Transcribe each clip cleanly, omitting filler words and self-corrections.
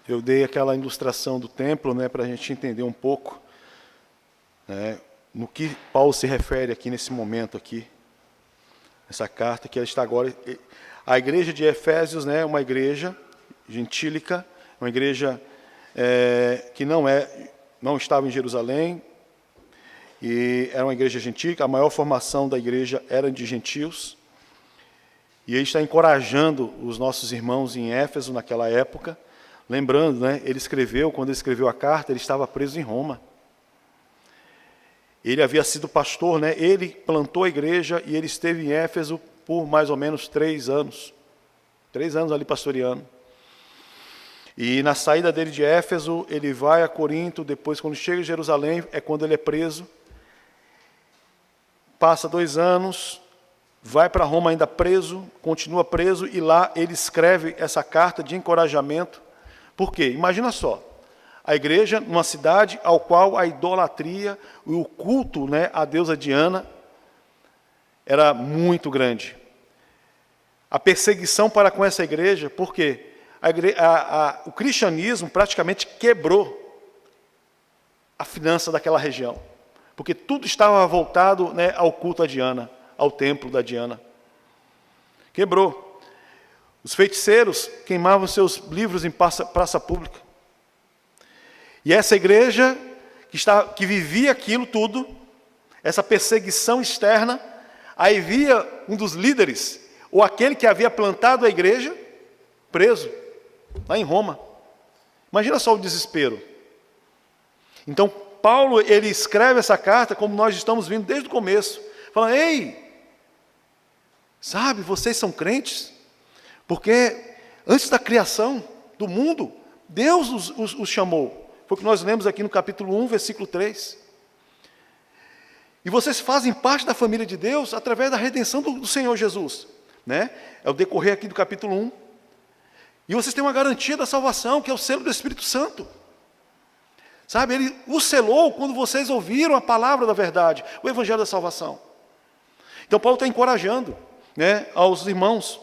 Eu dei aquela ilustração do templo, né, para a gente entender um pouco, né, no que Paulo se refere aqui nesse momento aqui, essa carta que está agora. A igreja de Efésios, né, é uma igreja gentílica, uma igreja que não estava em Jerusalém, e era uma igreja gentílica. A maior formação da igreja era de gentios, e ele está encorajando os nossos irmãos em Éfeso naquela época. Lembrando, né, quando ele escreveu a carta, ele estava preso em Roma. Ele havia sido pastor, né, ele plantou a igreja e ele esteve em Éfeso por mais ou menos 3 anos. 3 anos ali pastoreando. E na saída dele de Éfeso, ele vai a Corinto, depois quando chega em Jerusalém, é quando ele é preso. Passa 2 anos, vai para Roma ainda preso, continua preso, e lá ele escreve essa carta de encorajamento. Por quê? Imagina só, a igreja numa cidade ao qual a idolatria e o culto, né, à deusa Diana era muito grande. A perseguição para com essa igreja, por quê? O cristianismo praticamente quebrou a finança daquela região, porque tudo estava voltado, né, ao culto a Diana, ao templo da Diana. Quebrou. Os feiticeiros queimavam seus livros em praça pública. E essa igreja, que vivia aquilo tudo, essa perseguição externa, aí via um dos líderes, ou aquele que havia plantado a igreja, preso, lá em Roma. Imagina só o desespero. Então, Paulo, ele escreve essa carta, como nós estamos vendo desde o começo, falando: ei, sabe, vocês são crentes? Porque antes da criação do mundo, Deus os chamou. Foi o que nós lemos aqui no capítulo 1, versículo 3. E vocês fazem parte da família de Deus através da redenção do Senhor Jesus. Né? É o decorrer aqui do capítulo 1. E vocês têm uma garantia da salvação, que é o selo do Espírito Santo. Sabe, ele o selou quando vocês ouviram a palavra da verdade, o evangelho da salvação. Então Paulo está encorajando, né, aos irmãos.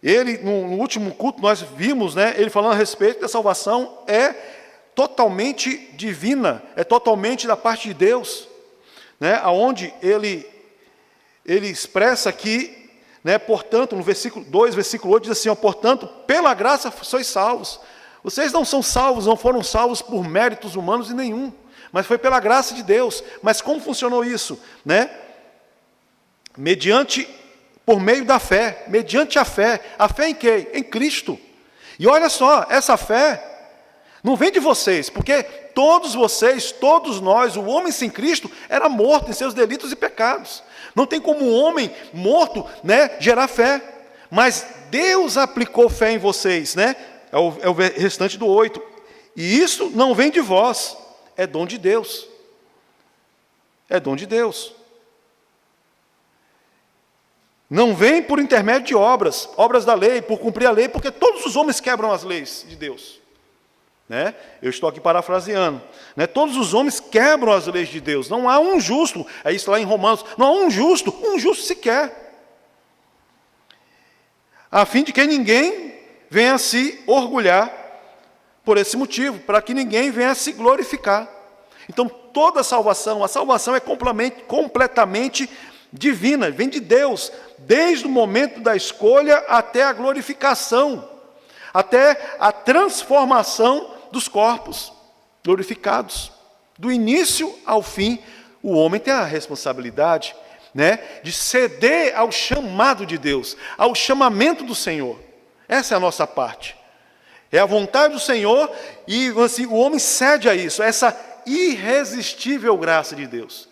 Ele, no último culto, nós vimos, né, ele falando a respeito da salvação é totalmente divina, é totalmente da parte de Deus, né, onde ele expressa aqui, né, portanto, no versículo 2, versículo 8, diz assim: portanto, pela graça sois salvos. Vocês não são salvos, não foram salvos por méritos humanos nenhum, mas foi pela graça de Deus. Mas como funcionou isso? Né? Por meio da fé, mediante a fé em quem? Em Cristo. E olha só, essa fé não vem de vocês, porque todos vocês, todos nós, o homem sem Cristo era morto em seus delitos e pecados. Não tem como um homem morto, né, gerar fé. Mas Deus aplicou fé em vocês, né? É o restante do 8. E isso não vem de vós, é dom de Deus. É dom de Deus. Não vem por intermédio de obras da lei, por cumprir a lei, porque todos os homens quebram as leis de Deus. Né? Eu estou aqui parafraseando. Né? Todos os homens quebram as leis de Deus. Não há um justo, é isso lá em Romanos, não há um justo sequer. A fim de que ninguém venha se orgulhar por esse motivo, para que ninguém venha se glorificar. Então, toda a salvação é completamente divina, vem de Deus, desde o momento da escolha até a glorificação, até a transformação dos corpos glorificados. Do início ao fim, o homem tem a responsabilidade, né, de ceder ao chamado de Deus, ao chamamento do Senhor. Essa é a nossa parte. É a vontade do Senhor e assim, o homem cede a isso, a essa irresistível graça de Deus.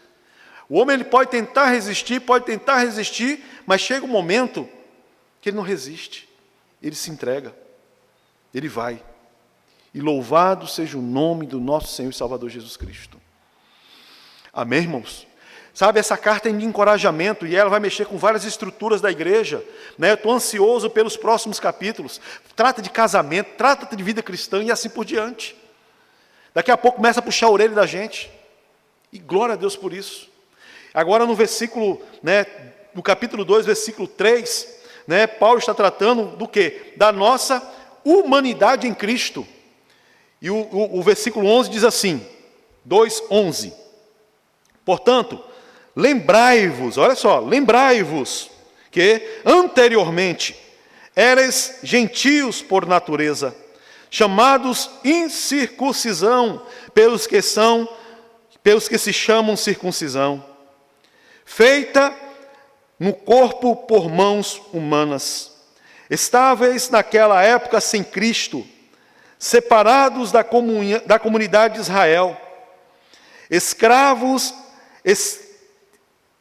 O homem ele pode tentar resistir, mas chega um momento que ele não resiste. Ele se entrega. Ele vai. E louvado seja o nome do nosso Senhor e Salvador Jesus Cristo. Amém, irmãos? Sabe, essa carta é de encorajamento e ela vai mexer com várias estruturas da igreja. Né? Eu estou ansioso pelos próximos capítulos. Trata de casamento, trata de vida cristã e assim por diante. Daqui a pouco começa a puxar a orelha da gente. E glória a Deus por isso. Agora no versículo, né, no capítulo 2, versículo 3, né, Paulo está tratando do quê? Da nossa humanidade em Cristo. E o versículo 11 diz assim, 2:11. Portanto, lembrai-vos, olha só, lembrai-vos que anteriormente erais gentios por natureza, chamados incircuncisão pelos que se chamam circuncisão, feita no corpo por mãos humanas. Estáveis naquela época sem Cristo, separados da comunidade de Israel, escravos,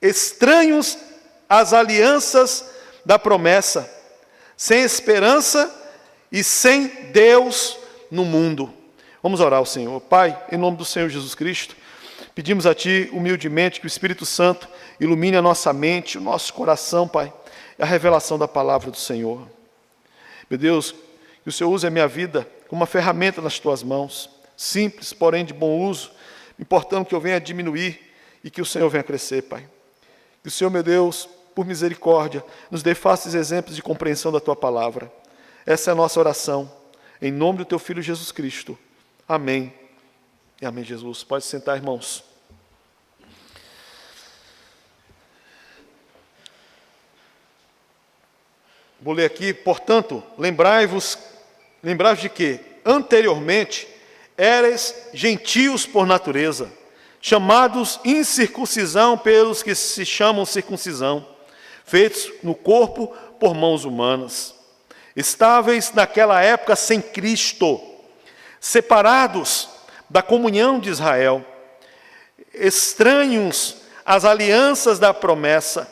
estranhos às alianças da promessa, sem esperança e sem Deus no mundo. Vamos orar ao Senhor. Pai, em nome do Senhor Jesus Cristo, pedimos a Ti, humildemente, que o Espírito Santo ilumine a nossa mente, o nosso coração, Pai, a revelação da palavra do Senhor. Meu Deus, que o Senhor use a minha vida como uma ferramenta nas Tuas mãos, simples, porém de bom uso, importando que eu venha diminuir e que o Senhor venha crescer, Pai. Que o Senhor, meu Deus, por misericórdia, nos dê fáceis exemplos de compreensão da Tua palavra. Essa é a nossa oração, em nome do Teu Filho Jesus Cristo. Amém. E amém, Jesus. Pode sentar, irmãos. Vou ler aqui, portanto, lembrai-vos de que, anteriormente, erais gentios por natureza, chamados incircuncisão pelos que se chamam circuncisão, feitos no corpo por mãos humanas. Estáveis naquela época sem Cristo, separados da comunhão de Israel, estranhos às alianças da promessa,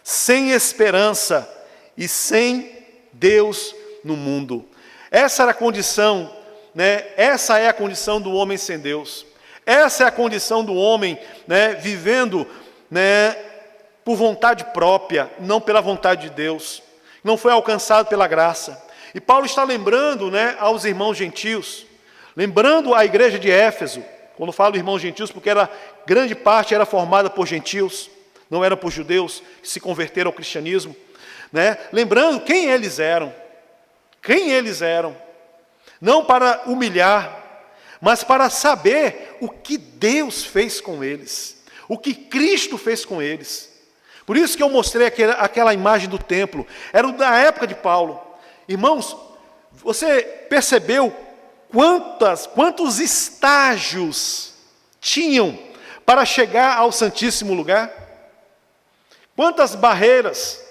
sem esperança e sem Deus no mundo. Essa era a condição, né? Essa é a condição do homem sem Deus. Essa é a condição do homem, né, vivendo, né, por vontade própria, não pela vontade de Deus. Não foi alcançado pela graça. E Paulo está lembrando, né, aos irmãos gentios, lembrando a igreja de Éfeso, quando falo irmãos gentios, porque grande parte era formada por gentios, não era por judeus que se converteram ao cristianismo, né? Lembrando quem eles eram, não para humilhar, mas para saber o que Deus fez com eles, o que Cristo fez com eles. Por isso que eu mostrei aquela imagem do templo, era da época de Paulo. Irmãos, você percebeu quantos estágios tinham para chegar ao Santíssimo Lugar? Quantas barreiras,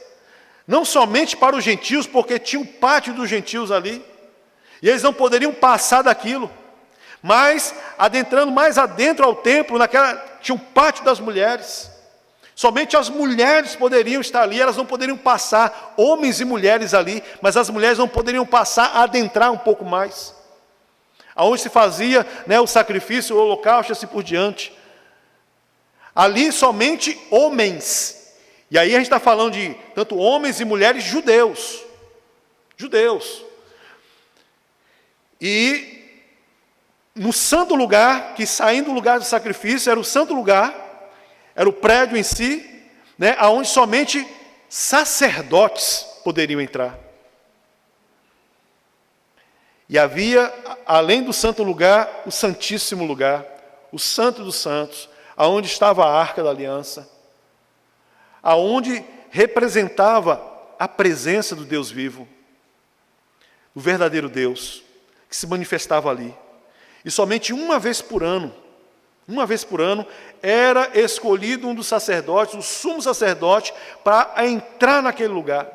não somente para os gentios, porque tinha um pátio dos gentios ali, e eles não poderiam passar daquilo, mas adentrando mais adentro ao templo, tinha um pátio das mulheres. Somente as mulheres poderiam estar ali, elas não poderiam passar, homens e mulheres ali, mas as mulheres não poderiam passar, adentrar um pouco mais. Aonde se fazia, né, o sacrifício, o holocausto, assim por diante. Ali somente homens. E aí a gente está falando de tanto homens e mulheres judeus. E no santo lugar, que saindo do lugar do sacrifício, era o santo lugar, era o prédio em si, né, onde somente sacerdotes poderiam entrar. E havia, além do santo lugar, o santíssimo lugar, o santo dos santos, aonde estava a arca da aliança, aonde representava a presença do Deus vivo, o verdadeiro Deus, que se manifestava ali. E somente uma vez por ano, era escolhido um dos sacerdotes, o sumo sacerdote, para entrar naquele lugar,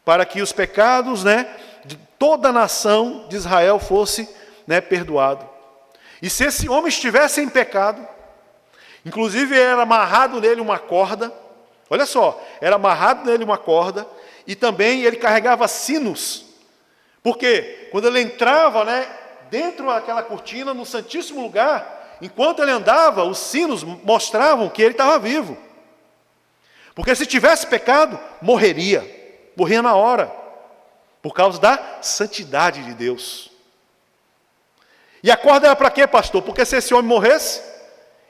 para que os pecados, né, de toda a nação de Israel fosse, né, perdoado. E se esse homem estivesse em pecado, inclusive era amarrado nele uma corda, olha só, era amarrado nele uma corda, e também ele carregava sinos, porque quando ele entrava, né, dentro daquela cortina, no Santíssimo Lugar, enquanto ele andava, os sinos mostravam que ele estava vivo. Porque se tivesse pecado, morria na hora, por causa da santidade de Deus. E a corda era para quê, pastor? Porque se esse homem morresse,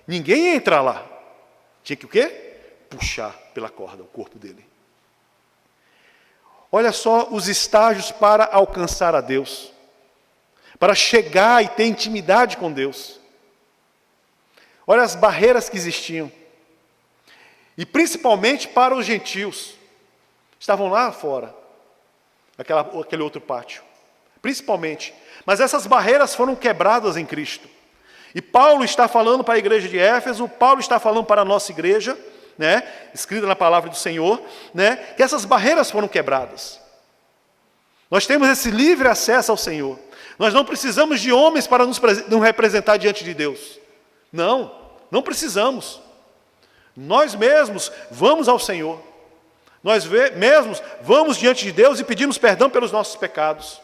ninguém ia entrar lá. Tinha que o quê? Puxar pela corda o corpo dele. Olha só os estágios para alcançar a Deus, para chegar e ter intimidade com Deus. Olha as barreiras que existiam. E principalmente para os gentios. Estavam lá fora, aquele outro pátio. Principalmente. Mas essas barreiras foram quebradas em Cristo. E Paulo está falando para a igreja de Éfeso, Paulo está falando para a nossa igreja, né, escrita na palavra do Senhor, né, que essas barreiras foram quebradas. Nós temos esse livre acesso ao Senhor. Nós não precisamos de homens para nos representar diante de Deus. Não precisamos. Nós mesmos vamos ao Senhor. Nós mesmos vamos diante de Deus e pedimos perdão pelos nossos pecados.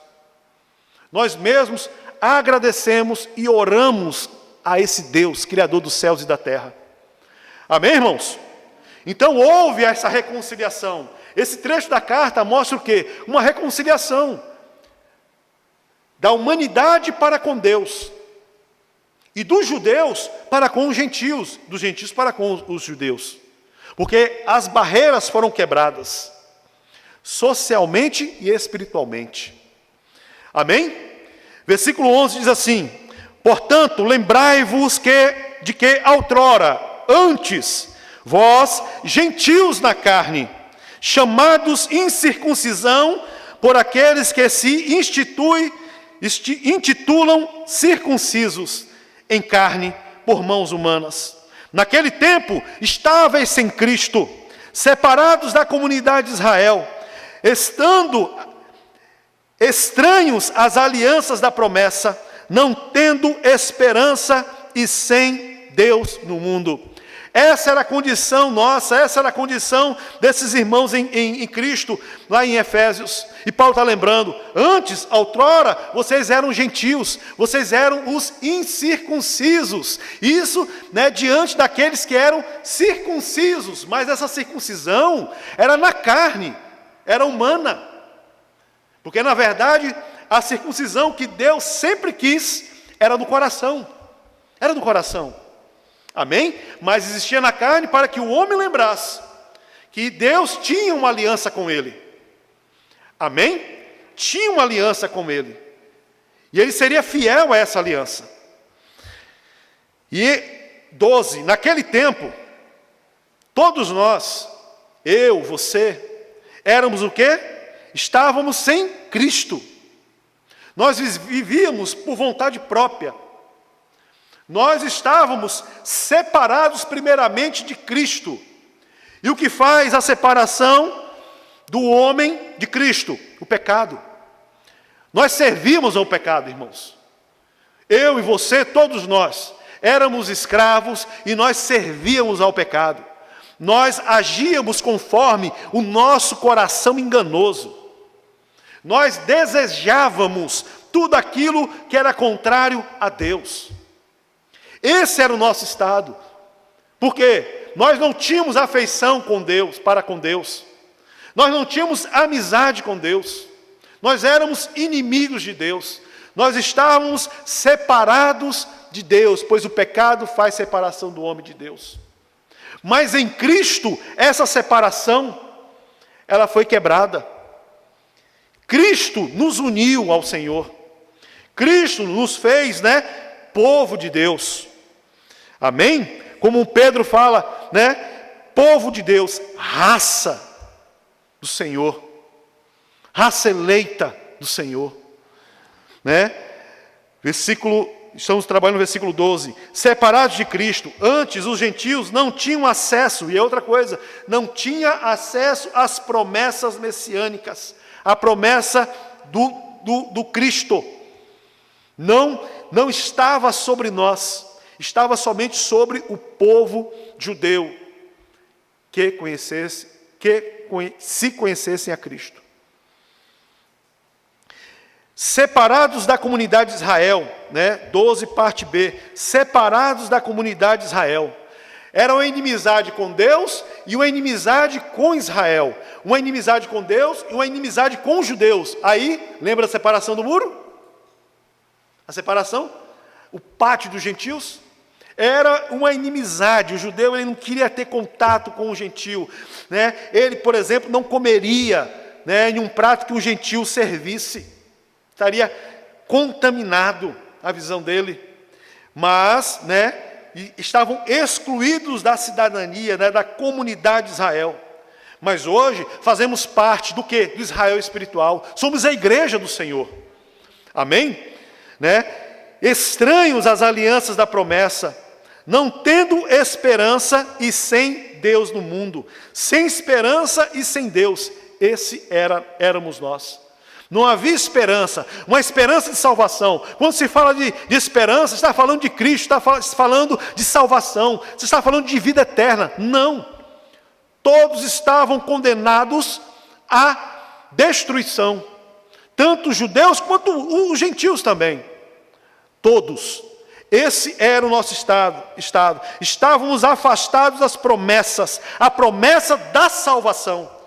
Nós mesmos agradecemos e oramos a esse Deus, Criador dos céus e da terra. Amém, irmãos? Então houve essa reconciliação. Esse trecho da carta mostra o quê? Uma reconciliação da humanidade para com Deus. E dos judeus para com os gentios, dos gentios para com os judeus. Porque as barreiras foram quebradas, socialmente e espiritualmente. Amém? Versículo 11 diz assim: portanto, lembrai-vos de que outrora, antes, vós, gentios na carne, chamados incircuncisão por aqueles que se intitulam circuncisos em carne por mãos humanas. Naquele tempo, estáveis sem Cristo, separados da comunidade de Israel, estando estranhos às alianças da promessa, não tendo esperança e sem Deus no mundo. Essa era a condição nossa, essa era a condição desses irmãos em Cristo, lá em Efésios. E Paulo está lembrando, antes, outrora, vocês eram gentios, vocês eram os incircuncisos. Isso, né, diante daqueles que eram circuncisos, mas essa circuncisão era na carne, era humana. Porque, na verdade, a circuncisão que Deus sempre quis era do coração. Era do coração. Amém? Mas existia na carne para que o homem lembrasse que Deus tinha uma aliança com ele. Amém? Tinha uma aliança com ele. E ele seria fiel a essa aliança. E 12, naquele tempo, todos nós, eu, você, éramos o quê? Estávamos sem Cristo. Nós vivíamos por vontade própria. Nós estávamos separados primeiramente de Cristo. E o que faz a separação do homem de Cristo? O pecado. Nós servíamos ao pecado, irmãos. Eu e você, todos nós, éramos escravos e nós servíamos ao pecado. Nós agíamos conforme o nosso coração enganoso. Nós desejávamos tudo aquilo que era contrário a Deus. Esse era o nosso estado. Porque nós não tínhamos afeição com Deus, para com Deus. Nós não tínhamos amizade com Deus. Nós éramos inimigos de Deus. Nós estávamos separados de Deus, pois o pecado faz separação do homem de Deus. Mas em Cristo, essa separação, ela foi quebrada. Cristo nos uniu ao Senhor. Cristo nos fez, povo de Deus. Amém? Como Pedro fala, povo de Deus, raça do Senhor. Raça eleita do Senhor. Estamos trabalhando no versículo 12. Separados de Cristo, antes os gentios não tinham acesso, e é outra coisa, não tinha acesso às promessas messiânicas, a promessa do Cristo. Não estava sobre nós, estava somente sobre o povo judeu, se conhecessem a Cristo. Separados da comunidade de Israel, 12, parte B, separados da comunidade de Israel. Era uma inimizade com Deus e uma inimizade com Israel. Uma inimizade com Deus e uma inimizade com os judeus. Aí, lembra a separação do muro? A separação? O pátio dos gentios? Era uma inimizade. O judeu ele não queria ter contato com o gentio. Ele, por exemplo, não comeria né, em um prato que um gentio servisse. Estaria contaminado a visão dele. Mas, né, estavam excluídos da cidadania, né, da comunidade de Israel. Mas hoje fazemos parte do quê? Do Israel espiritual. Somos a igreja do Senhor. Amém? Né? Estranhos às alianças da promessa, não tendo esperança e sem Deus no mundo. Sem esperança e sem Deus. Éramos nós. Não havia esperança, uma esperança de salvação. Quando se fala de esperança, está falando de Cristo, está falando de salvação, você está falando de vida eterna. Não. Todos estavam condenados à destruição. Tanto os judeus quanto os gentios também. Todos. Esse era o nosso estado. Estávamos afastados das promessas, a promessa da salvação.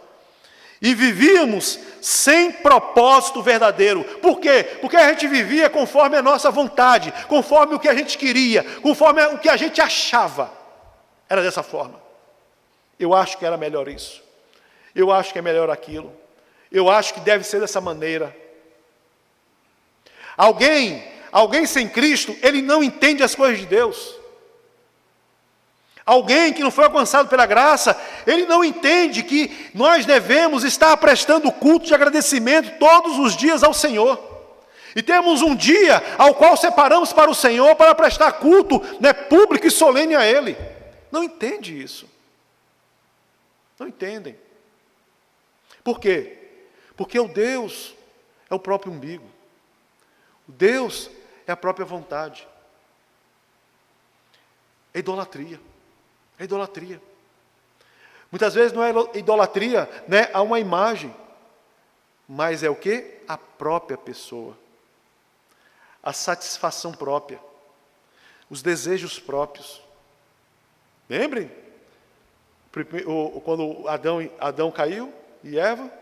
E vivíamos sem propósito verdadeiro. Por quê? Porque a gente vivia conforme a nossa vontade, conforme o que a gente queria, conforme o que a gente achava. Era dessa forma. Eu acho que era melhor isso. Eu acho que é melhor aquilo. Eu acho que deve ser dessa maneira. Alguém sem Cristo, ele não entende as coisas de Deus. Alguém que não foi alcançado pela graça, ele não entende que nós devemos estar prestando culto de agradecimento todos os dias ao Senhor. E temos um dia ao qual separamos para o Senhor para prestar culto, né, público e solene a Ele. Não entende isso. Não entendem. Por quê? Porque o Deus é o próprio umbigo. O Deus é a própria vontade. É idolatria. É idolatria. Muitas vezes não é idolatria, né, a uma imagem, mas é o quê? A própria pessoa. A satisfação própria. Os desejos próprios. Lembrem? Quando Adão caiu e Eva,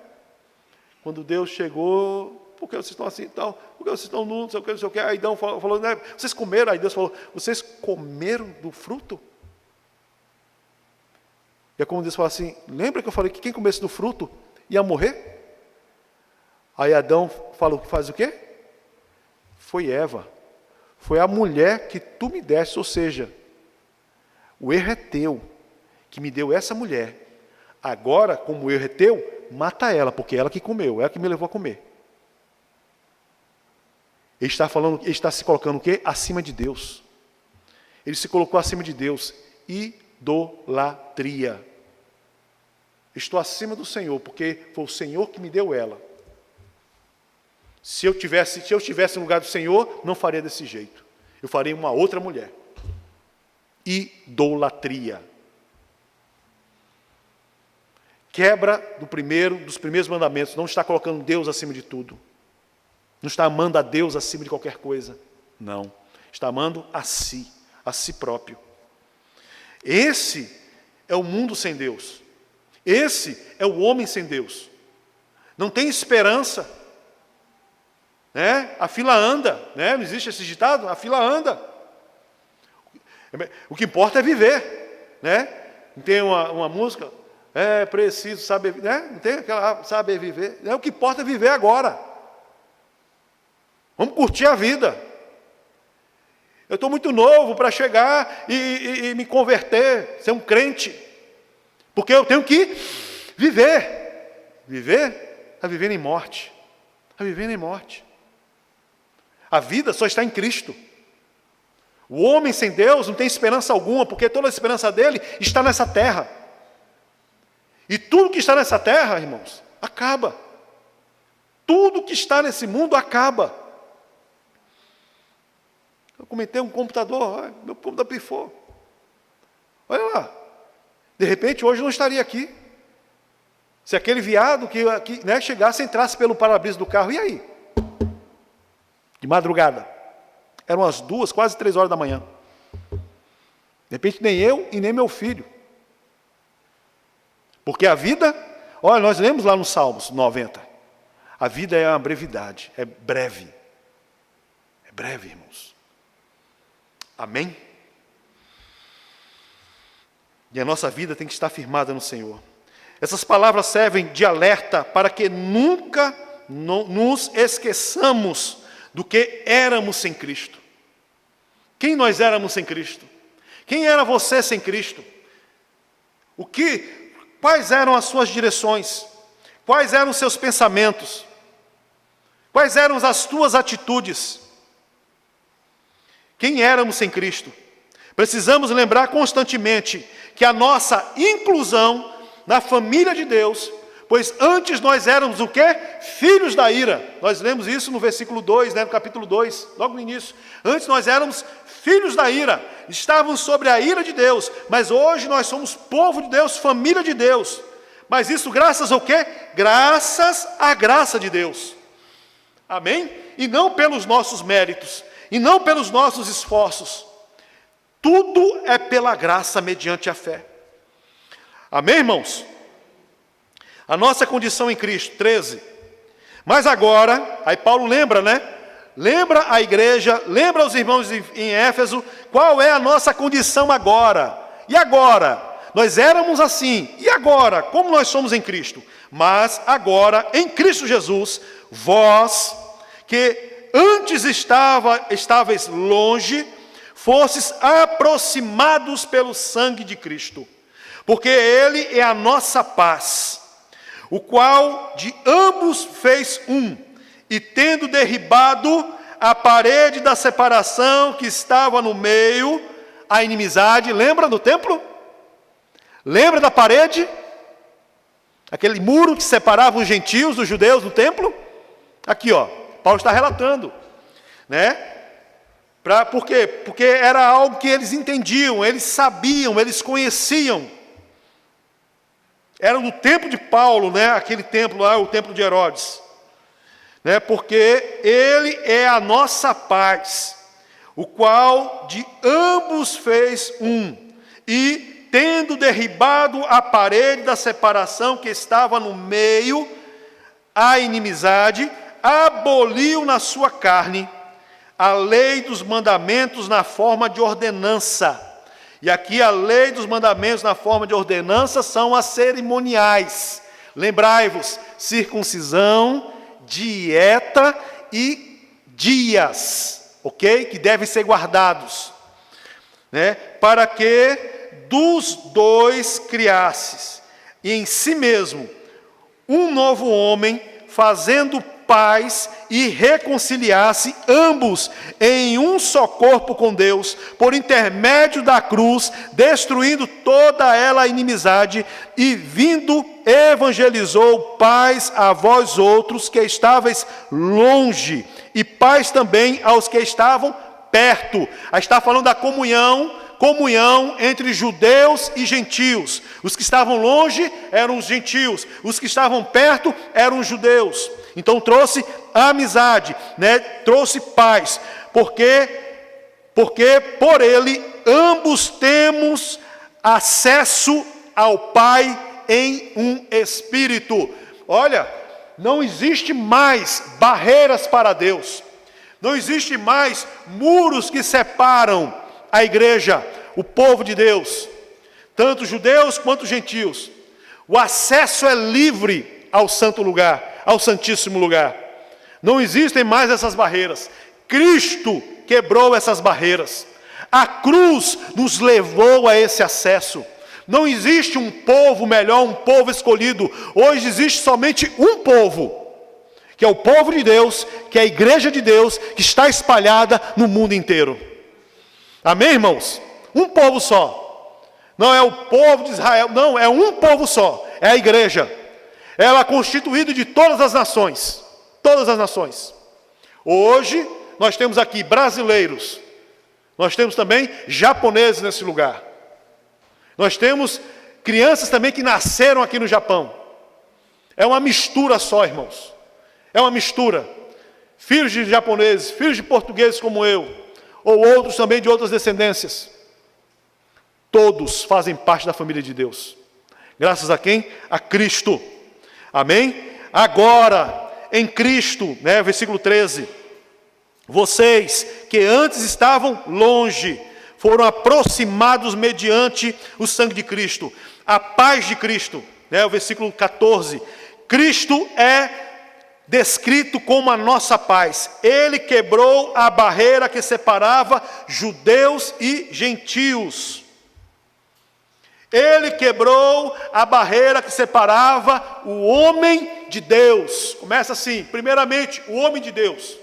quando Deus chegou, por que vocês estão assim e tal? Por que vocês estão nus, não sei o que, não sei o que. Aí Adão falou, né, vocês comeram? Aí Deus falou, vocês comeram do fruto? E é como Deus fala assim, lembra que eu falei que quem comesse do fruto ia morrer? Aí Adão falou, faz o quê? Foi Eva. Foi a mulher que tu me deste, ou seja, o erro é teu, que me deu essa mulher. Agora, como o erro é teu, mata ela, porque é ela que comeu, ela que me levou a comer. Ele está se colocando o quê? Acima de Deus. Ele se colocou acima de Deus. Idolatria. Estou acima do Senhor, porque foi o Senhor que me deu ela. Se eu estivesse no lugar do Senhor, não faria desse jeito. Eu faria uma outra mulher. Idolatria. Quebra dos primeiros mandamentos. Não está colocando Deus acima de tudo. Não está amando a Deus acima de qualquer coisa. Não. Está amando a si próprio. Esse é o mundo sem Deus. Esse é o homem sem Deus. Não tem esperança. Né? A fila anda. Né? Não existe esse ditado? A fila anda. O que importa é viver. Né? Tem uma música... É preciso saber, né? Não tem aquela saber viver. O que importa é viver agora. Vamos curtir a vida. Eu estou muito novo para chegar e me converter, ser um crente. Porque eu tenho que viver. Viver? A viver em morte. A viver em morte. A vida só está em Cristo. O homem sem Deus não tem esperança alguma, porque toda a esperança dele está nessa terra. E tudo que está nessa terra, irmãos, acaba. Tudo que está nesse mundo acaba. Eu comentei um computador, meu computador pifou. Olha lá. De repente, hoje eu não estaria aqui. Se aquele viado que né, chegasse e entrasse pelo para-brisa do carro, e aí? De madrugada. Eram as 2, quase 3 horas da manhã. De repente, nem eu e nem meu filho. Porque a vida, olha, nós lemos lá no Salmos 90. A vida é uma brevidade, é breve. É breve, irmãos. Amém? E a nossa vida tem que estar firmada no Senhor. Essas palavras servem de alerta para que nunca nos esqueçamos do que éramos sem Cristo. Quem nós éramos sem Cristo? Quem era você sem Cristo? Quais eram as suas direções? Quais eram os seus pensamentos? Quais eram as tuas atitudes? Quem éramos sem Cristo? Precisamos lembrar constantemente que a nossa inclusão na família de Deus, pois antes nós éramos o quê? Filhos da ira. Nós lemos isso no versículo 2, no capítulo 2, logo no início. Antes nós éramos filhos da ira, estávamos sobre a ira de Deus, mas hoje nós somos povo de Deus, família de Deus. Mas isso graças ao quê? Graças à graça de Deus. Amém? E não pelos nossos méritos, e não pelos nossos esforços. Tudo é pela graça mediante a fé. Amém, irmãos? A nossa condição em Cristo, 13. Mas agora, aí Paulo lembra, né? Lembra a igreja, lembra os irmãos em Éfeso, qual é a nossa condição agora. E agora? Nós éramos assim, e agora? Como nós somos em Cristo? Mas agora, em Cristo Jesus, vós, que antes estáveis longe, fostes aproximados pelo sangue de Cristo. Porque Ele é a nossa paz, o qual de ambos fez um, e tendo derribado a parede da separação que estava no meio, a inimizade, lembra do templo? Lembra da parede? Aquele muro que separava os gentios dos judeus do templo? Aqui, ó, Paulo está relatando, né? Por quê? Porque era algo que eles entendiam, eles sabiam, eles conheciam. Era no tempo de Paulo, né? Aquele templo lá, o templo de Herodes. Né? Porque Ele é a nossa paz, o qual de ambos fez um, e tendo derribado a parede da separação que estava no meio, a inimizade, aboliu na sua carne a lei dos mandamentos na forma de ordenança. E aqui a lei dos mandamentos na forma de ordenança são as cerimoniais. Lembrai-vos, circuncisão, dieta e dias, ok? Que devem ser guardados, né? Para que dos dois criasses, e em si mesmo, um novo homem, fazendo paz e reconciliasse ambos em um só corpo com Deus, por intermédio da cruz, destruindo toda ela a inimizade, e vindo evangelizou paz a vós outros que estáveis longe, e paz também aos que estavam perto. Aí está falando da comunhão entre judeus e gentios. Os que estavam longe eram os gentios, os que estavam perto eram os judeus. Então trouxe amizade, né? Trouxe paz, porque por ele ambos temos acesso ao Pai em um espírito. Olha, não existe mais barreiras para Deus, não existe mais muros que separam a igreja, o povo de Deus, tanto judeus quanto gentios. O acesso é livre ao santo lugar, ao santíssimo lugar. Não existem mais essas barreiras. Cristo quebrou essas barreiras. A cruz nos levou a esse acesso. Não existe um povo melhor, um povo escolhido. Hoje existe somente um povo, que é o povo de Deus, que é a igreja de Deus, que está espalhada no mundo inteiro. Amém, irmãos? Um povo só. Não é o povo de Israel, não, é um povo só. É a igreja. Ela é constituída de todas as nações. Todas as nações. Hoje, nós temos aqui brasileiros. Nós temos também japoneses nesse lugar. Nós temos crianças também que nasceram aqui no Japão. É uma mistura só, irmãos. É uma mistura. Filhos de japoneses, filhos de portugueses como eu, ou outros também de outras descendências. Todos fazem parte da família de Deus. Graças a quem? A Cristo. Amém? Agora, em Cristo, né, versículo 13. Vocês que antes estavam longe, foram aproximados mediante o sangue de Cristo. A paz de Cristo. né, o versículo 14, Cristo é descrito como a nossa paz. Ele quebrou a barreira que separava judeus e gentios. Ele quebrou a barreira que separava o homem de Deus. Começa assim, primeiramente, o homem de Deus.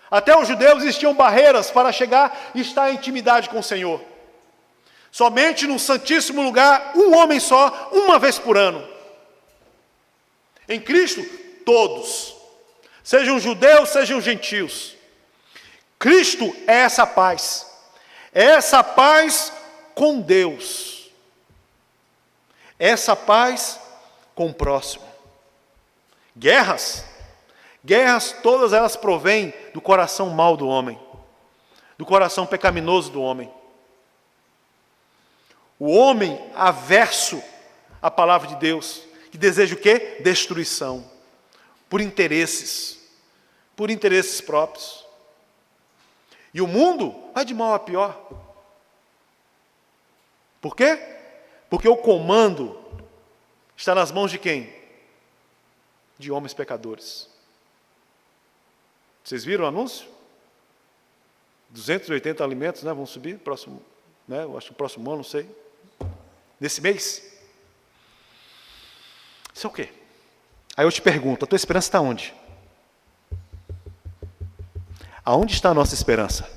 Até os judeus existiam barreiras para chegar e estar em intimidade com o Senhor. Somente no Santíssimo Lugar, um homem só, uma vez por ano. Em Cristo, todos, sejam judeus, sejam gentios. Cristo é essa paz com Deus, essa paz com o próximo. Guerras todas elas provêm do coração mau do homem, do coração pecaminoso do homem. O homem averso à palavra de Deus, que deseja o quê? Destruição. Por interesses próprios. E o mundo vai de mal a pior. Por quê? Porque o comando está nas mãos de quem? De homens pecadores. Vocês viram o anúncio? 280 alimentos, né, vão subir, próximo, né, eu acho que o próximo ano, não sei. Nesse mês. Isso é o quê? Aí eu te pergunto, a tua esperança está onde? Aonde está a nossa esperança?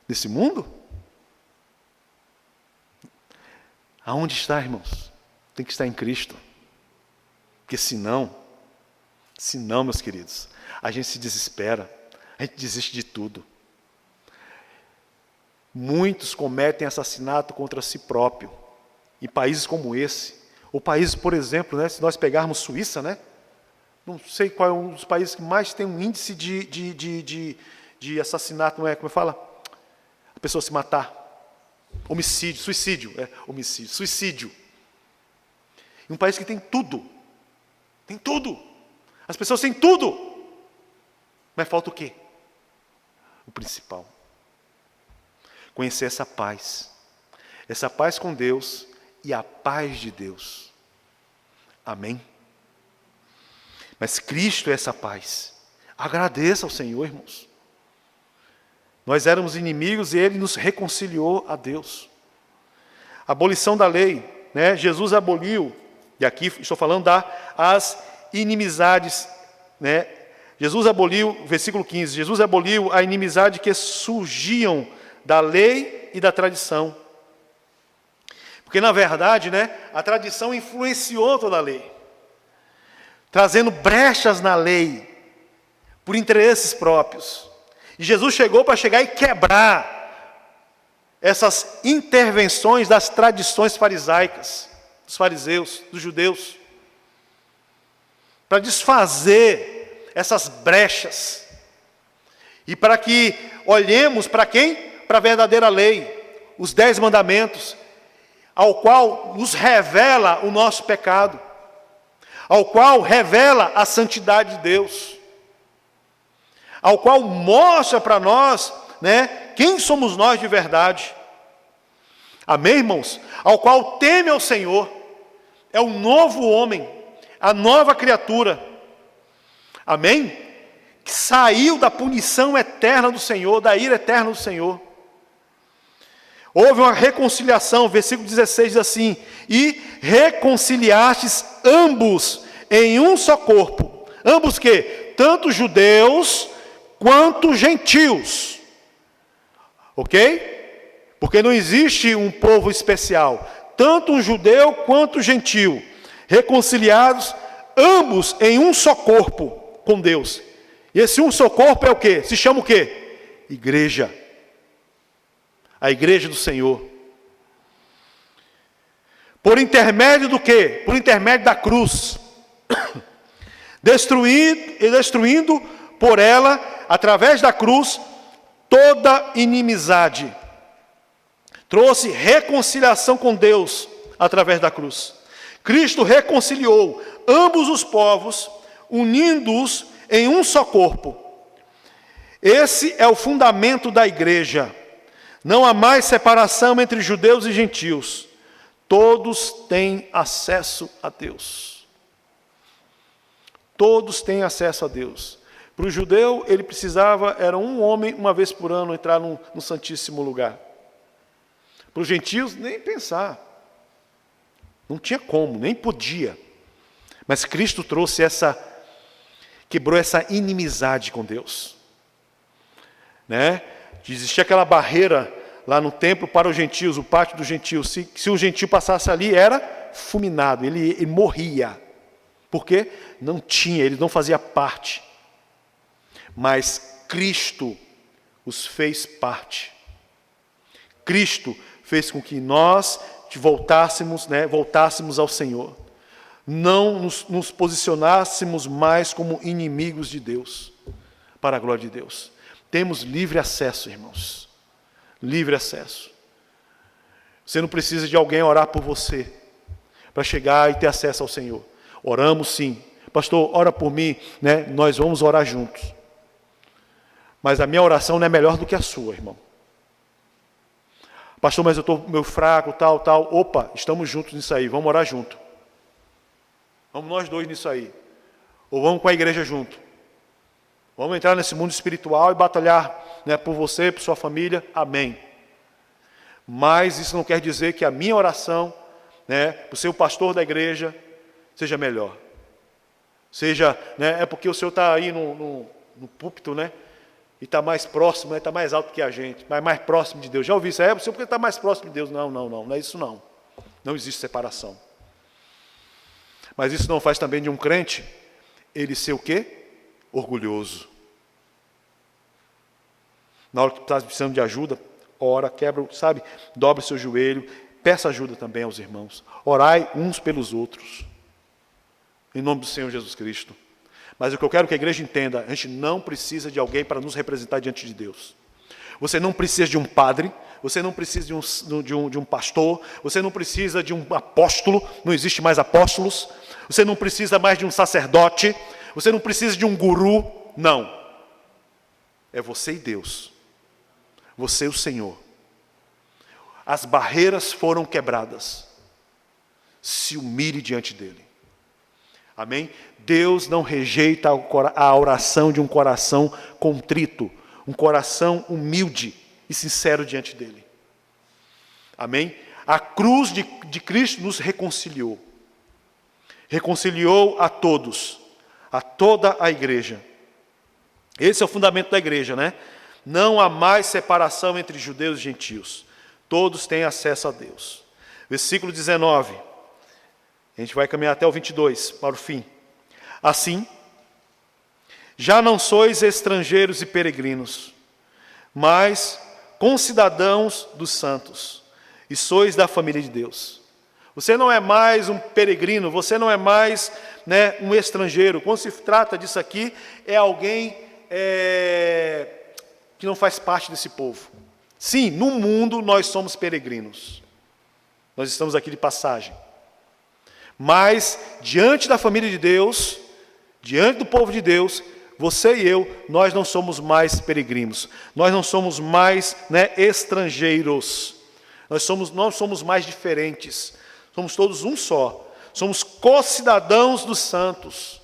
Nesse mundo? Aonde está, irmãos? Tem que estar em Cristo. Porque senão, meus queridos, a gente se desespera, a gente desiste de tudo. Muitos cometem assassinato contra si próprio, em países como esse. Ou países, por exemplo, né, se nós pegarmos Suíça, né, não sei qual é um dos países que mais tem um índice de assassinato, não é? Como fala? A pessoa se matar. Homicídio, suicídio. Homicídio, suicídio. Em um país que tem tudo. Tem tudo. As pessoas têm tudo. Mas falta o quê? O principal. Conhecer essa paz. Essa paz com Deus e a paz de Deus. Amém? Mas Cristo é essa paz. Agradeça ao Senhor, irmãos. Nós éramos inimigos e Ele nos reconciliou a Deus. Abolição da lei, né? Jesus aboliu, e aqui estou falando das inimizades, né? Jesus aboliu, versículo 15, Jesus aboliu a inimizade que surgiam da lei e da tradição. Porque, na verdade, né, a tradição influenciou toda a lei, trazendo brechas na lei, por interesses próprios. E Jesus chegou para chegar e quebrar essas intervenções das tradições farisaicas, dos fariseus, dos judeus, para desfazer essas brechas, e para que olhemos para quem? Para a verdadeira lei, os 10 mandamentos, ao qual nos revela o nosso pecado, ao qual revela a santidade de Deus, ao qual mostra para nós, né, quem somos nós de verdade. Amém, irmãos? Ao qual teme ao Senhor, é o novo homem, a nova criatura. Amém? Que saiu da punição eterna do Senhor, da ira eterna do Senhor. Houve uma reconciliação, versículo 16 diz assim: e reconciliastes ambos em um só corpo. Ambos que? Tanto judeus quanto gentios. Ok? Porque não existe um povo especial. Tanto um judeu quanto gentio. Reconciliados ambos em um só corpo com Deus. E esse um só corpo é o quê? Se chama o quê? Igreja. A igreja do Senhor. Por intermédio do quê? Por intermédio da cruz. Destruindo por ela, através da cruz, toda inimizade. Trouxe reconciliação com Deus através da cruz. Cristo reconciliou ambos os povos, unindo-os em um só corpo. Esse é o fundamento da igreja. Não há mais separação entre judeus e gentios. Todos têm acesso a Deus. Todos têm acesso a Deus. Para o judeu, ele precisava, era um homem, uma vez por ano, entrar no Santíssimo Lugar. Para os gentios, nem pensar. Não tinha como, nem podia. Mas Cristo trouxe quebrou essa inimizade com Deus. Né? Existia aquela barreira lá no templo para os gentios, o pátio dos gentios. Se o gentio passasse ali, era fulminado, ele morria. Por quê? Não tinha, ele não fazia parte. Mas Cristo os fez parte. Cristo fez com que nós voltássemos ao Senhor. Não nos posicionássemos mais como inimigos de Deus, para a glória de Deus. Temos livre acesso, irmãos. Livre acesso. Você não precisa de alguém orar por você, para chegar e ter acesso ao Senhor. Oramos sim. Pastor, ora por mim, né? Nós vamos orar juntos. Mas a minha oração não é melhor do que a sua, irmão. Pastor, mas eu estou meio fraco, tal. Opa, estamos juntos nisso aí, vamos orar junto. Vamos nós dois nisso aí. Ou vamos com a igreja junto. Vamos entrar nesse mundo espiritual e batalhar, né, por você, por sua família. Amém. Mas isso não quer dizer que a minha oração, né, por ser o pastor da igreja, seja melhor. Seja, né, é porque o senhor está aí no púlpito, né? E está mais próximo, está mais alto que a gente, mas mais próximo de Deus. Já ouvi isso? É porque está mais próximo de Deus. Não é isso não. Não existe separação. Mas isso não faz também de um crente, ele ser o quê? Orgulhoso. Na hora que está precisando de ajuda, ora, quebra, sabe? Dobre seu joelho, peça ajuda também aos irmãos. Orai uns pelos outros. Em nome do Senhor Jesus Cristo. Mas o que eu quero que a igreja entenda, a gente não precisa de alguém para nos representar diante de Deus. Você não precisa de um padre, você não precisa de um pastor, você não precisa de um apóstolo, não existe mais apóstolos, você não precisa mais de um sacerdote, você não precisa de um guru, não. É você e Deus. Você e o Senhor. As barreiras foram quebradas. Se humilhe diante dele. Amém? Deus não rejeita a oração de um coração contrito, um coração humilde e sincero diante dele. Amém? A cruz de Cristo nos reconciliou. Reconciliou a todos, a toda a igreja. Esse é o fundamento da igreja, né? Não há mais separação entre judeus e gentios. Todos têm acesso a Deus. Versículo 19. A gente vai caminhar até o 22, para o fim. Assim, já não sois estrangeiros e peregrinos, mas concidadãos dos santos, e sois da família de Deus. Você não é mais um peregrino, você não é mais, né, um estrangeiro. Quando se trata disso aqui, é alguém que não faz parte desse povo. Sim, no mundo nós somos peregrinos. Nós estamos aqui de passagem. Mas, diante da família de Deus, diante do povo de Deus, você e eu, nós não somos mais peregrinos. Nós não somos mais, né, estrangeiros. Nós não somos mais diferentes. Somos todos um só. Somos co-cidadãos dos santos.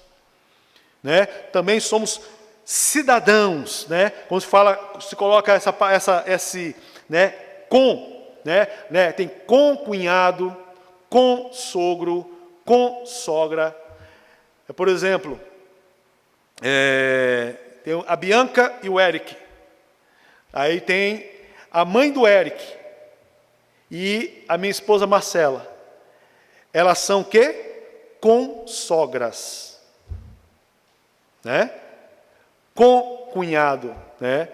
Né? Também somos cidadãos. Né? Quando se coloca esse, né, com, né, tem concunhado, consogro, consogra. Por exemplo, tem a Bianca e o Eric. Aí tem a mãe do Eric e a minha esposa Marcela. Elas são o quê? Consogras. Né? Concunhado. Né?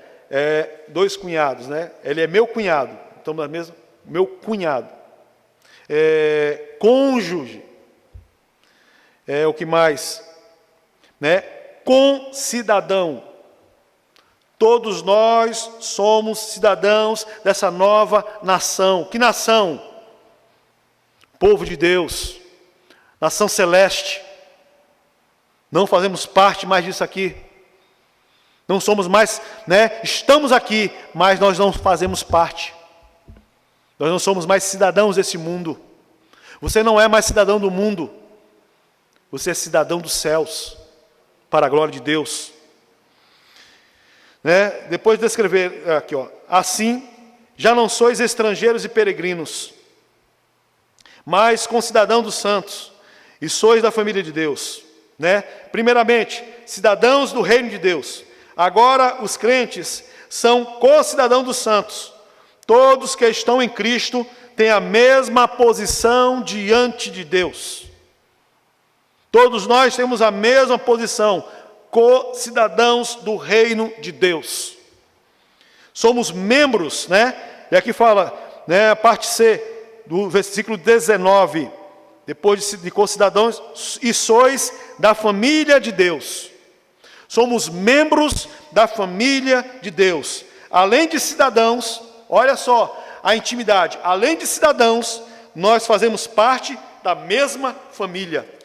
Dois cunhados. Né? Ele é meu cunhado. Então, na mesma, meu cunhado. Cônjuge. O que mais? Né? Concidadão. Todos nós somos cidadãos dessa nova nação. Que nação? Povo de Deus. Nação celeste. Não fazemos parte mais disso aqui. Não somos mais, né? Estamos aqui, mas nós não fazemos parte. Nós não somos mais cidadãos desse mundo. Você não é mais cidadão do mundo. Você é cidadão dos céus, para a glória de Deus. Né? Depois de descrever aqui, ó, assim, já não sois estrangeiros e peregrinos, mas concidadãos dos santos, e sois da família de Deus. Né? Primeiramente, cidadãos do reino de Deus. Agora, os crentes são concidadãos dos santos. Todos que estão em Cristo têm a mesma posição diante de Deus. Todos nós temos a mesma posição, co-cidadãos do reino de Deus. Somos membros, né? E aqui fala, né, a parte C, do versículo 19, depois de co-cidadãos, e sois da família de Deus. Somos membros da família de Deus. Além de cidadãos, olha só a intimidade, além de cidadãos, nós fazemos parte da mesma família.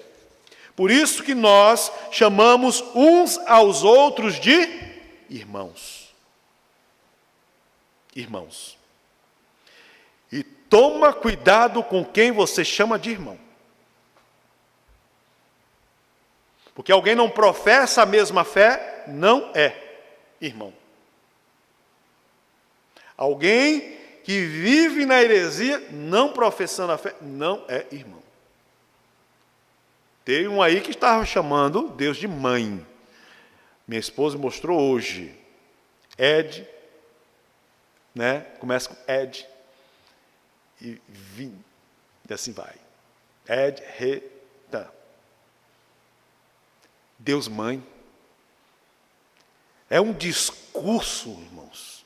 Por isso que nós chamamos uns aos outros de irmãos. Irmãos. E toma cuidado com quem você chama de irmão. Porque alguém não professa a mesma fé, não é irmão. Alguém que vive na heresia, não professando a fé, não é irmão. Tem um aí que estava chamando Deus de mãe. Minha esposa mostrou hoje. Ed, né? Começa com Ed e Vim, e assim vai. Ed, Reta. Deus mãe. É um discurso, irmãos,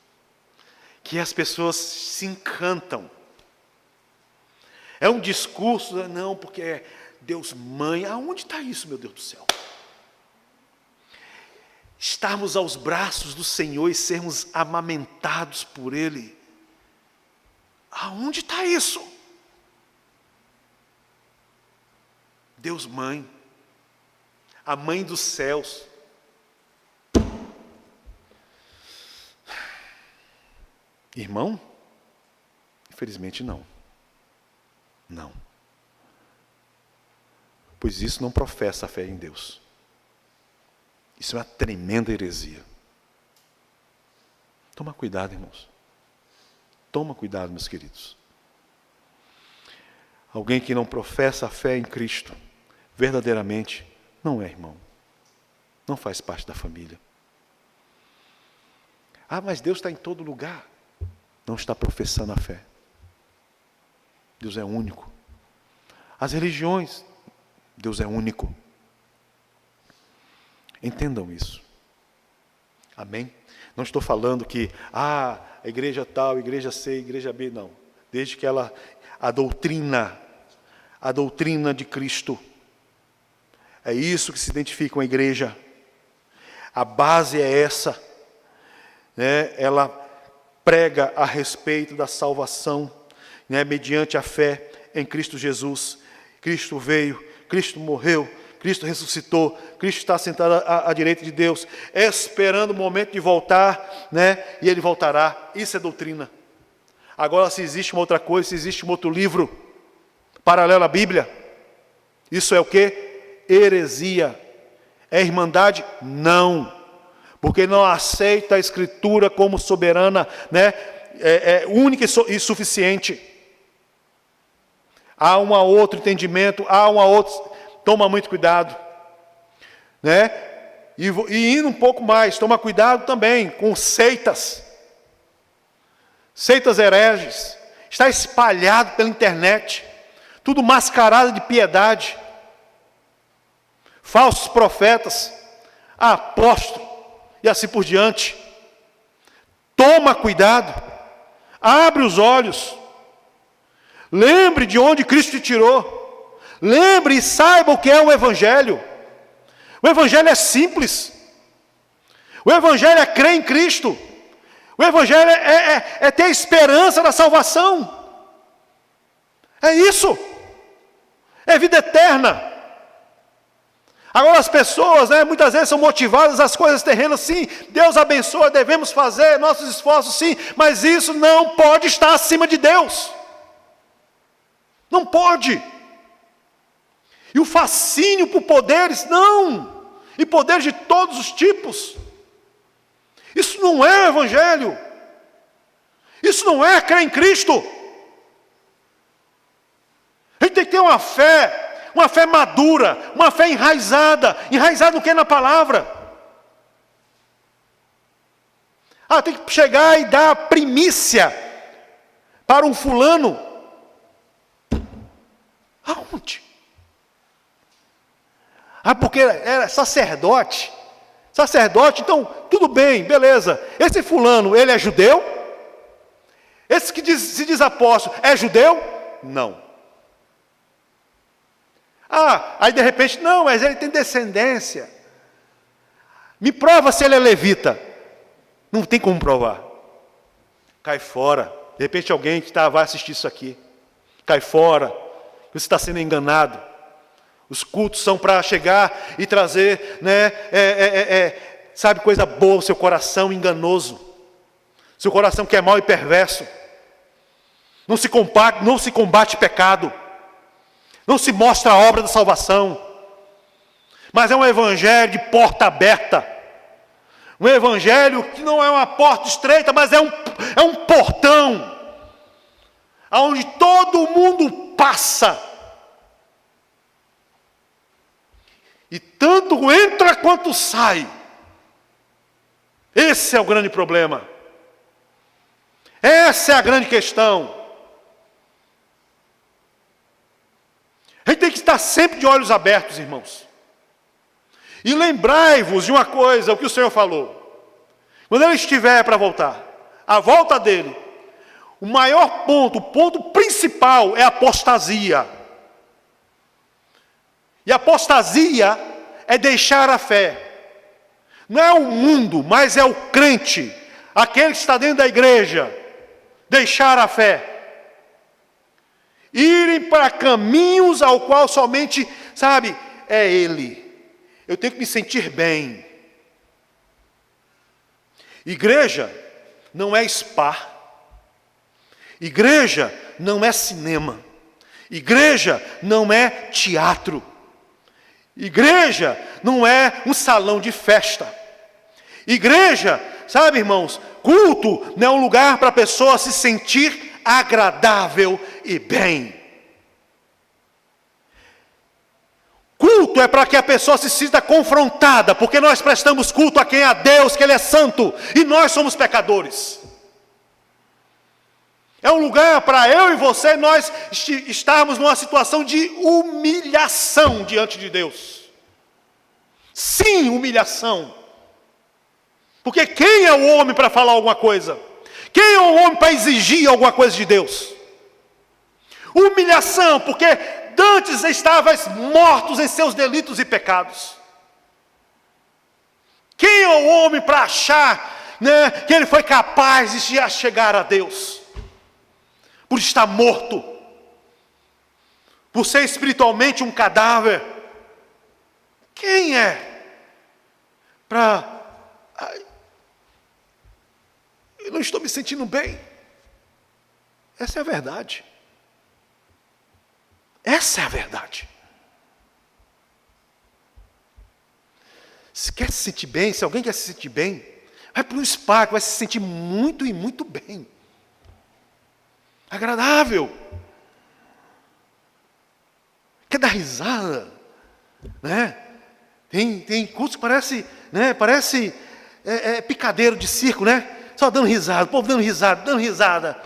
que as pessoas se encantam. É um discurso, não, porque é Deus mãe. Aonde está isso, meu Deus do céu? Estarmos aos braços do Senhor e sermos amamentados por Ele. Aonde está isso? Deus mãe. A mãe dos céus. Irmão? Infelizmente não. Não. Pois isso não professa a fé em Deus. Isso é uma tremenda heresia. Toma cuidado, irmãos. Toma cuidado, meus queridos. Alguém que não professa a fé em Cristo, verdadeiramente, não é irmão. Não faz parte da família. Ah, mas Deus está em todo lugar. Não está professando a fé. Deus é único. As religiões, Deus é único. Entendam isso. Amém? Não estou falando que, a igreja tal, a igreja C, a igreja B, não. Desde que a doutrina de Cristo, é isso que se identifica com a igreja. A base é essa, né? Ela prega a respeito da salvação, né? Mediante a fé em Cristo Jesus. Cristo veio, Cristo morreu, Cristo ressuscitou, Cristo está sentado à direita de Deus, esperando o momento de voltar, né? E Ele voltará. Isso é doutrina. Agora, se existe uma outra coisa, se existe um outro livro paralelo à Bíblia, isso é o quê? Heresia. É irmandade? Não. Porque não aceita a Escritura como soberana, né? Única e suficiente. Há um outro entendimento, há um outro. Toma muito cuidado, né? E indo um pouco mais, toma cuidado também com seitas hereges. Está espalhado pela internet, tudo mascarado de piedade. Falsos profetas, apóstolos e assim por diante. Toma cuidado, abre os olhos, lembre de onde Cristo te tirou. Lembre e saiba o que é o Evangelho. O Evangelho é simples. O Evangelho é crer em Cristo. O Evangelho é ter a esperança da salvação. É isso. É vida eterna. Agora as pessoas, né, muitas vezes são motivadas às coisas terrenas, sim. Deus abençoa, devemos fazer nossos esforços, sim. Mas isso não pode estar acima de Deus. Não pode. E o fascínio por poderes, não. E poderes de todos os tipos. Isso não é o Evangelho. Isso não é crer em Cristo. A gente tem que ter uma fé madura, uma fé enraizada. Enraizada no que? Na palavra. Tem que chegar e dar primícia para um fulano. Aonde? Porque era sacerdote. Sacerdote, então, tudo bem, beleza. Esse fulano, ele é judeu? Esse que se diz apóstolo, é judeu? Não. Aí de repente, não, mas ele tem descendência. Me prova se ele é levita. Não tem como provar. Cai fora. De repente alguém que vai assistir isso aqui. Cai fora. Você está sendo enganado. Os cultos são para chegar e trazer, sabe, coisa boa ao seu coração enganoso. Seu coração que é mau e perverso. Não se combate pecado. Não se mostra a obra da salvação. Mas é um evangelho de porta aberta. Um evangelho que não é uma porta estreita, mas é um portão. Onde todo mundo passa. E tanto entra quanto sai. Esse é o grande problema. Essa é a grande questão. A gente tem que estar sempre de olhos abertos, irmãos. E lembrai-vos de uma coisa, o que o Senhor falou. Quando Ele estiver para voltar, a volta dele, o maior ponto, o ponto principal é a apostasia. E a apostasia é deixar a fé. Não é o mundo, mas é o crente, aquele que está dentro da igreja, deixar a fé. Irem para caminhos ao qual somente, sabe, é Ele. Eu tenho que me sentir bem. Igreja não é spa. Igreja não é cinema. Igreja não é teatro. Igreja não é um salão de festa. Igreja, sabe, irmãos, culto não é um lugar para a pessoa se sentir agradável e bem. Culto é para que a pessoa se sinta confrontada, porque nós prestamos culto a quem é a Deus, que Ele é santo, e nós somos pecadores. É um lugar para eu e você, nós estarmos numa situação de humilhação diante de Deus. Sim, humilhação. Porque quem é o homem para falar alguma coisa? Quem é o homem para exigir alguma coisa de Deus? Humilhação, porque dantes estavas mortos em seus delitos e pecados. Quem é o homem para achar, que ele foi capaz de chegar a Deus? Por estar morto, por ser espiritualmente um cadáver. Quem é para... Eu não estou me sentindo bem. Essa é a verdade. Essa é a verdade. Se quer se sentir bem, se alguém quer se sentir bem, vai para um spa que vai se sentir muito e muito bem. Agradável. Quer dar risada, né? Tem curso que parece picadeiro de circo, né? Só dando risada, o povo dando risada.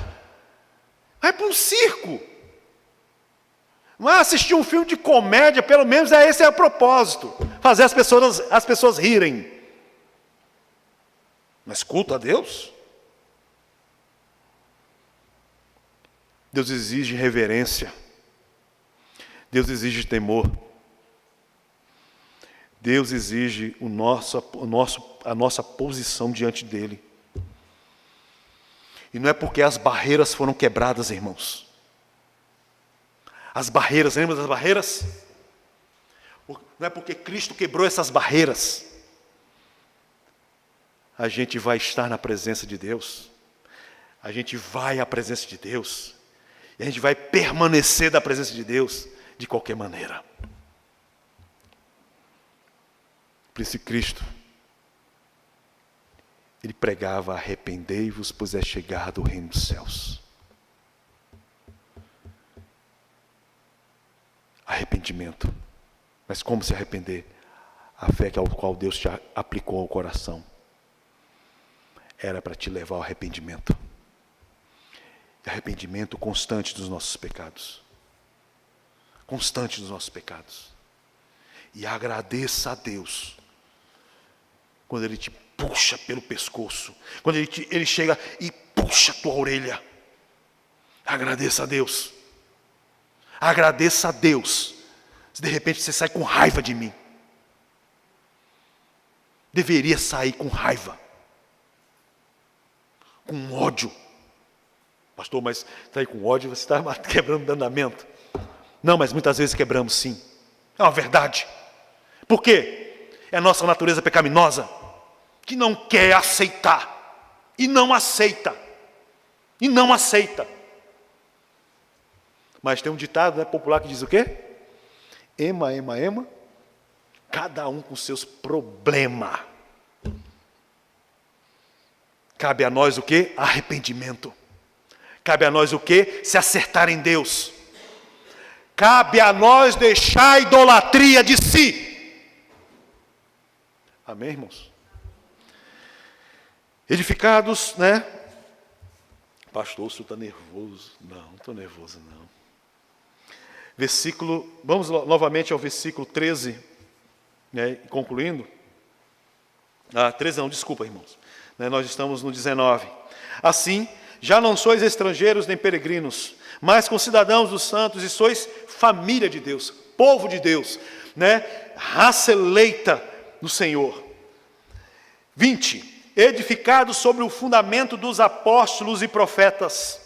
Vai para um circo. Mas assistir um filme de comédia, pelo menos esse é o propósito. Fazer as pessoas rirem. Mas culto a Deus? Deus exige reverência. Deus exige temor. Deus exige a nossa posição diante dEle. E não é porque as barreiras foram quebradas, irmãos. As barreiras, lembra das barreiras? Não é porque Cristo quebrou essas barreiras. A gente vai estar na presença de Deus. A gente vai à presença de Deus. E a gente vai permanecer da presença de Deus de qualquer maneira. Por isso Cristo, Ele pregava: arrependei-vos, pois é chegado o reino dos céus. Arrependimento. Mas como se arrepender? A fé ao qual Deus te aplicou ao coração era para te levar ao arrependimento. Arrependimento constante dos nossos pecados. Constante dos nossos pecados. E agradeça a Deus quando Ele te puxa pelo pescoço, quando Ele chega e puxa a tua orelha. Agradeça a Deus. Agradeça a Deus. Se de repente você sai com raiva de mim. Deveria sair com raiva. Com ódio. Pastor, mas sair com ódio você está quebrando o mandamento. Não, mas muitas vezes quebramos sim. É uma verdade. Por quê? É a nossa natureza pecaminosa que não quer aceitar. E não aceita. E não aceita. Mas tem um ditado, né, popular que diz o quê? Ema, ema, ema. Cada um com seus problemas. Cabe a nós o quê? Arrependimento. Cabe a nós o quê? Se acertar em Deus. Cabe a nós deixar a idolatria de si. Amém, irmãos? Edificados, né? Pastor, o senhor está nervoso. Não estou nervoso, não. Vamos novamente ao versículo 13, né, concluindo. 13 não, desculpa, irmãos. Nós estamos no 19. Assim, já não sois estrangeiros nem peregrinos, mas concidadãos dos santos, e sois família de Deus, povo de Deus, né, raça eleita do Senhor. 20. Edificados sobre o fundamento dos apóstolos e profetas.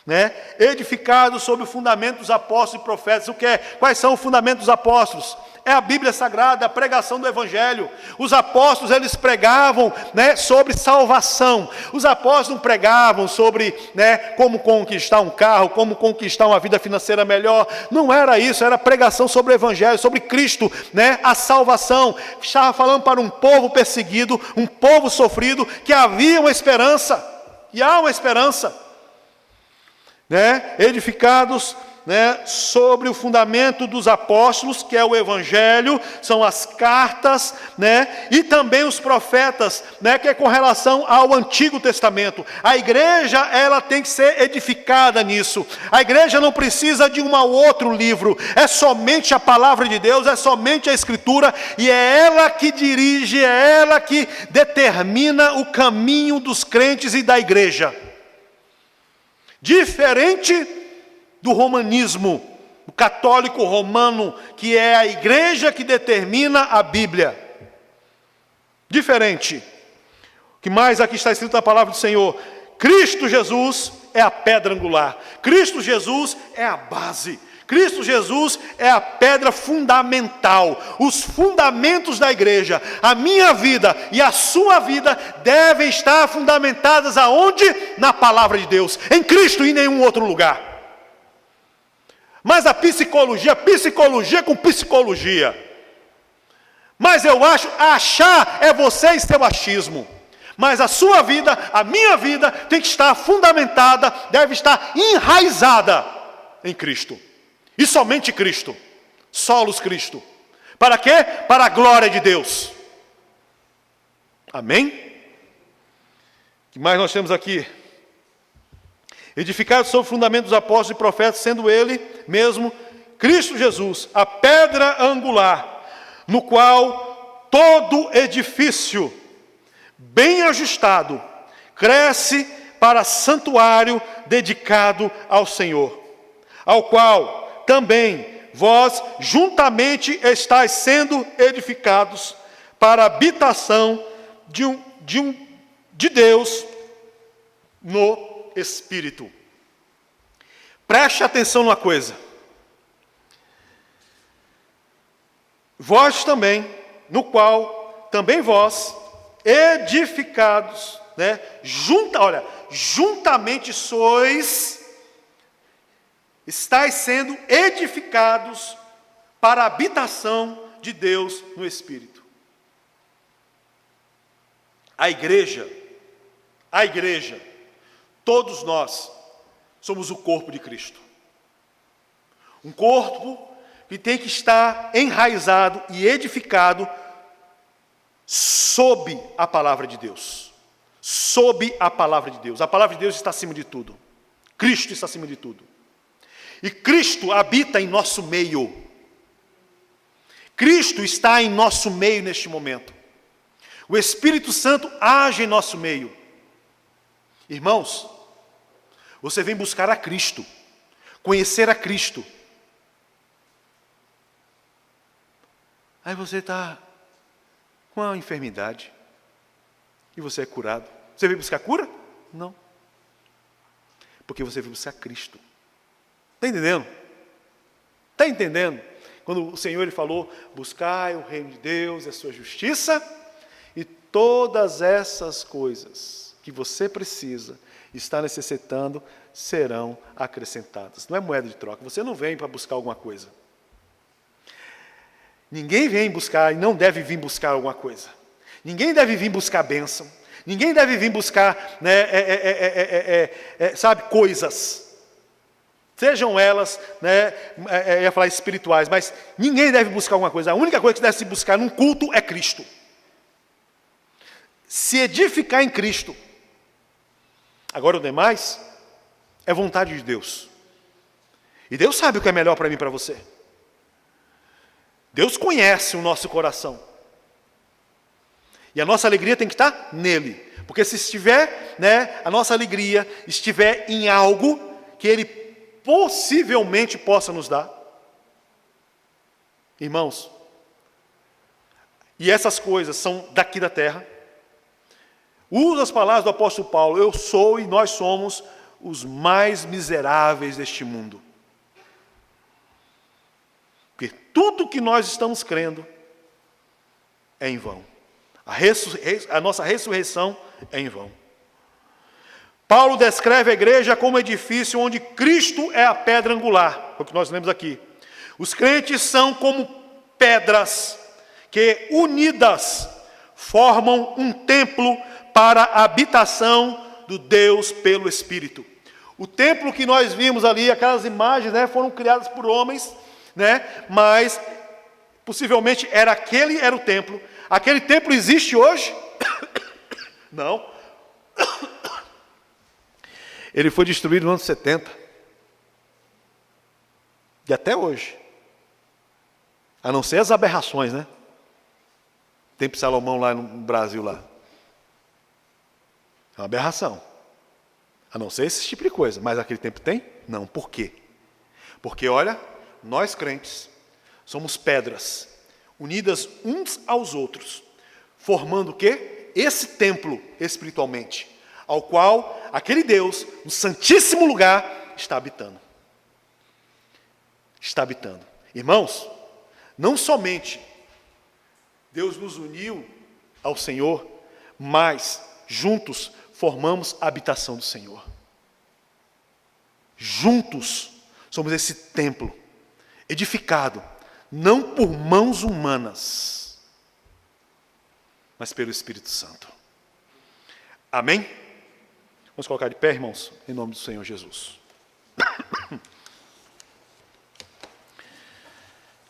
Né? Edificados sobre o fundamento dos apóstolos e profetas. O que é? Quais são os fundamentos dos apóstolos? É a Bíblia Sagrada, a pregação do Evangelho. Os apóstolos, eles pregavam, né, sobre salvação. Os apóstolos não pregavam sobre, né, como conquistar um carro, como conquistar uma vida financeira melhor. Não era isso, era pregação sobre o Evangelho, sobre Cristo, né, a salvação. Estava falando para um povo perseguido, um povo sofrido, que havia uma esperança. E há uma esperança. Né, edificados, né, sobre o fundamento dos apóstolos, que é o Evangelho, são as cartas, né, e também os profetas, né, que é com relação ao Antigo Testamento. A igreja, ela tem que ser edificada nisso. A igreja não precisa de um outro livro, é somente a palavra de Deus, é somente a Escritura, e é ela que dirige, é ela que determina o caminho dos crentes e da igreja. Diferente do romanismo, o católico romano, que é a igreja que determina a Bíblia. Diferente. O que mais aqui está escrito na palavra do Senhor? Cristo Jesus é a pedra angular. Cristo Jesus é a base. Cristo Jesus é a pedra fundamental. Os fundamentos da igreja, a minha vida e a sua vida devem estar fundamentadas aonde? Na palavra de Deus, em Cristo e em nenhum outro lugar. Mas a psicologia com psicologia. Mas eu acho, achar é você e seu achismo. Mas a sua vida, a minha vida, tem que estar fundamentada, deve estar enraizada em Cristo. E somente Cristo. Solos Cristo. Para quê? Para a glória de Deus. Amém? O que mais nós temos aqui? Edificado sobre o fundamento dos apóstolos e profetas, sendo Ele mesmo, Cristo Jesus, a pedra angular, no qual todo edifício, bem ajustado, cresce para santuário dedicado ao Senhor, ao qual também vós juntamente estáis sendo edificados para a habitação de Deus no Espírito. Preste atenção numa coisa. Vós também, no qual também vós, edificados, né? Juntamente estáis sendo edificados para a habitação de Deus no Espírito. A igreja, todos nós somos o corpo de Cristo. Um corpo que tem que estar enraizado e edificado sob a palavra de Deus. Sob a palavra de Deus. A palavra de Deus está acima de tudo. Cristo está acima de tudo. E Cristo habita em nosso meio. Cristo está em nosso meio neste momento. O Espírito Santo age em nosso meio. Irmãos, você vem buscar a Cristo, conhecer a Cristo. Aí você está com uma enfermidade e você é curado. Você veio buscar cura? Não. Porque você veio buscar Cristo. Está entendendo? Está entendendo? Quando o Senhor ele falou, buscai o reino de Deus e a sua justiça, e todas essas coisas que você precisa, está necessitando, serão acrescentadas. Não é moeda de troca. Você não vem para buscar alguma coisa. Ninguém vem buscar e não deve vir buscar alguma coisa. Ninguém deve vir buscar bênção. Ninguém deve vir buscar, coisas. Sejam elas, eu ia falar espirituais, mas ninguém deve buscar alguma coisa. A única coisa que deve se buscar num culto é Cristo. Se edificar em Cristo. Agora o demais é vontade de Deus. E Deus sabe o que é melhor para mim e para você. Deus conhece o nosso coração. E a nossa alegria tem que estar nele. Porque se estiver, a nossa alegria estiver em algo que Ele possivelmente possa nos dar. Irmãos, e essas coisas são daqui da terra. Usa as palavras do apóstolo Paulo, eu sou e nós somos os mais miseráveis deste mundo. Porque tudo que nós estamos crendo é em vão. A nossa ressurreição é em vão. Paulo descreve a igreja como edifício onde Cristo é a pedra angular, é o que nós lemos aqui. Os crentes são como pedras que, unidas, formam um templo para a habitação do Deus pelo Espírito. O templo que nós vimos ali, aquelas imagens, foram criadas por homens, mas possivelmente era o templo. Aquele templo existe hoje? Não. Ele foi destruído no ano 70. E até hoje. A não ser as aberrações, Templo de Salomão lá no Brasil lá. É uma aberração. A não ser esse tipo de coisa. Mas aquele templo tem? Não. Por quê? Porque, olha, nós crentes somos pedras unidas uns aos outros, formando o quê? Esse templo espiritualmente, ao qual aquele Deus, no santíssimo lugar, está habitando. Está habitando. Irmãos, não somente Deus nos uniu ao Senhor, mas juntos formamos a habitação do Senhor. Juntos somos esse templo edificado, não por mãos humanas, mas pelo Espírito Santo. Amém? Vamos colocar de pé, irmãos, em nome do Senhor Jesus.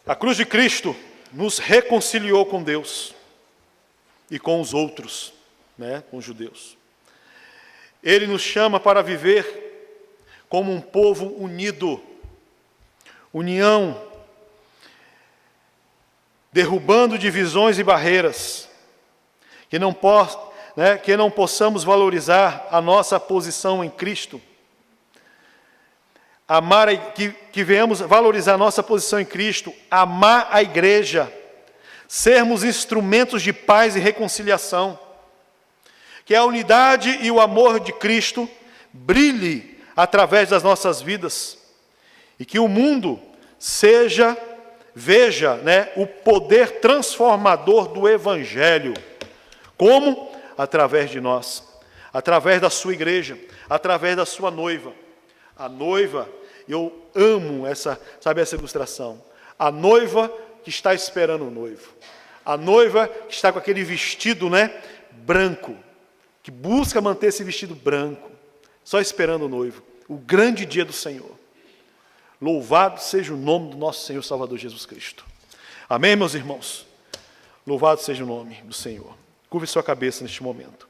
A cruz de Cristo nos reconciliou com Deus e com os outros, com os judeus. Ele nos chama para viver como um povo unido, união, derrubando divisões e barreiras, que não possamos valorizar a nossa posição em Cristo, que venhamos valorizar a nossa posição em Cristo, amar a igreja, sermos instrumentos de paz e reconciliação, que a unidade e o amor de Cristo brilhe através das nossas vidas, e que o mundo veja o poder transformador do Evangelho. Como? Através de nós, através da sua igreja, através da sua noiva. A noiva, eu amo essa ilustração. A noiva que está esperando o noivo. A noiva que está com aquele vestido, branco, que busca manter esse vestido branco, só esperando o noivo, o grande dia do Senhor. Louvado seja o nome do nosso Senhor Salvador Jesus Cristo. Amém, meus irmãos? Louvado seja o nome do Senhor. Curve sua cabeça neste momento.